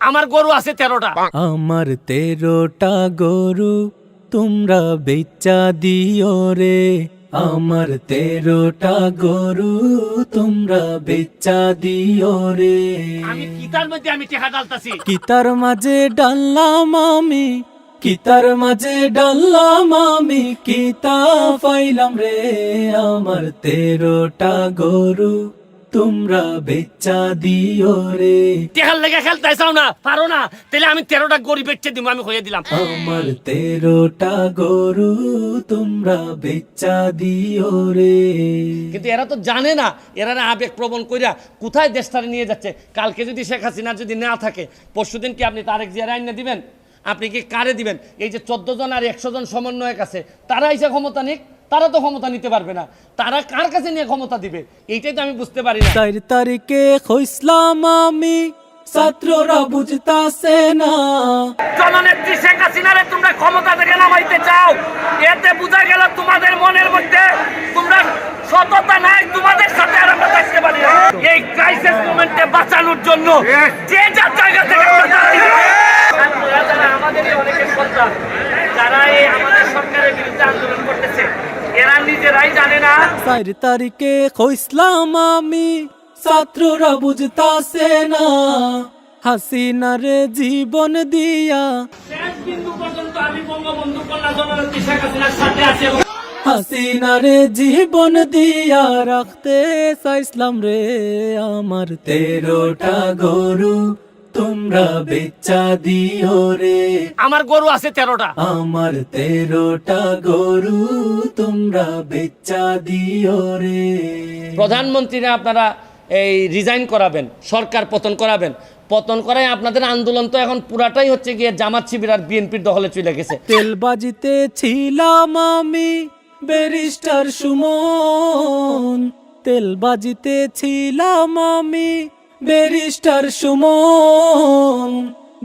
আমার গরু আছে 13টা। আমার 13টা গরু তোমরা বেচা দিও রে, আমার 13টা গরু তোমরা বেচা দিও রে। আমি কিতার মধ্যে আমি টেকা ডালতাছি। কিতার মাঝে ডাললাম আমি, কিতার মাঝে ডাললাম আমি, কিতা পাইলাম রে। আমার 13টা গরু তোমরা বেচা দিও রে। টেকার লেগে খেলতে চাও না, পারো না, তাহলে আমি 13টা গরু বেচে দিব, আমি হয়ে দিলাম। আমার 13টা গরু তোমরা বেচা দিও রে। কিন্তু এরা তো জানে না, এরা না আবেগ প্রবণ কইরা কোথায় দেশটারে নিয়ে যাচ্ছে। কালকে যদি শেখ হাসিনা যদি না থাকে, পরশুদিন কি আপনি তারেক জিয়ার আইন দিবেন? আপনি কি কারে দিবেন? এই যে 14 জন আর 100 জন সমন্বয়ক আছে, তারা এসে ক্ষমতা নিক, তারা তো ক্ষমতা নিতে পারবে না। তারা কার কাছে নিয়ে ক্ষমতা দিবে, এইটাই তো আমি বুঝতে পারি না। 4 তারিখে হইসলাম আমি, ছাত্ররা বুঝতাছে না। জননেত্রী শেখ হাসিনারে তোমরা ক্ষমতা থেকে নামাইতে চাও, এতে বোঝা গেল তোমাদের মনের মধ্যে তোমরা সততা নাই, তোমাদের সাথে আর আমরা থাকতে পারি না। এই ক্রাইসিস মোমেন্টে বাঁচানোর জন্য যে যার জায়গা থেকে যারা আমাদেরই অনেকের সন্তান, যারা এই আমাদের সরকারের বিরুদ্ধে আন্দোলন করতেছে, এরা নিজেরাই জানে না। 4 তারিখে হইসলাম আমি, ছাত্ররা বুঝতাছে না। হাসিনারে জীবন দিয়া, শেষ বিন্দু পর্যন্ত আমি বঙ্গবন্ধু কন্যা জননেত্রী শেখ হাসিনার সাথে আছি। হাসিনারে জীবন দিয়া রাখতে চাইছিলাম রে। আমার 13টা গরু তোমরা বেচা দিও রে। আমার গরু আছে 13টা। আমার 13টা গরু তোমরা বেচা দিও রে। প্রধানমন্ত্রীরা আপনারা এই রিজাইন করাবেন, সরকার পতন করাবেন, পতন করায় আপনাদের আন্দোলন তো এখন পুরাটাই হচ্ছে গিয়ে জামাত শিবির আর বিএনপির দখলে চলে গেছে। তেলবাজিতে ছিলাম আমি, ব্যারিস্টার সুমন। তেলবাজিতে ছিলাম আমি, ব্যারিস্টার সুমন।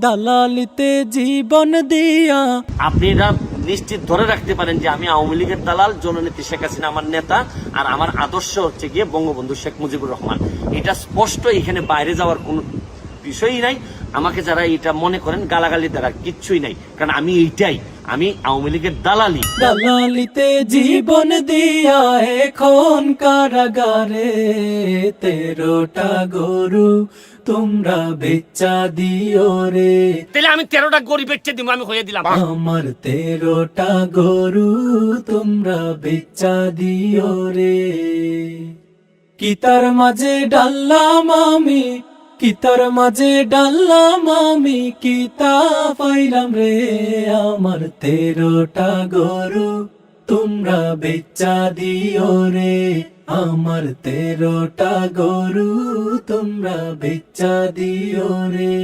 দালালিতে জীবন দিয়া, আপনি এটা নিশ্চিত ধরে রাখতে পারেন যে আমি আওয়ামী লীগের দালাল, জননেত্রী শেখ হাসিনা আমার নেতা, আর আমার আদর্শ হচ্ছে গিয়ে বঙ্গবন্ধু শেখ মুজিবুর রহমান। এটা স্পষ্ট, এখানে বাইরে যাওয়ার কোনো বিষয়ই নাই। আমাকে যারা এটা মনে করেন গালাগালি দ্বারা কিচ্ছুই নাই, কারণ আমি এইটাই, আমি আওয়ামী লীগের দালালি। দালালিতে জীবন দিয়া এখন কারাগারে। 13টা গরু তোমরা বেচা দিও রে। তাহলে আমি 13টা গরু বেচে দিব, আমি হয়ে দিলাম। আমার 13টা গরু তোমরা বেচা দিও রে। কিতার মাঝে ডাললাম আমি, কিতার মাঝে ডাললাম আমি, কিতা পাইলাম রে। আমার 13টা গরু তোমরা বেচা দিও রে। আমার 13টা গরু তোমরা বেচা দিও রে।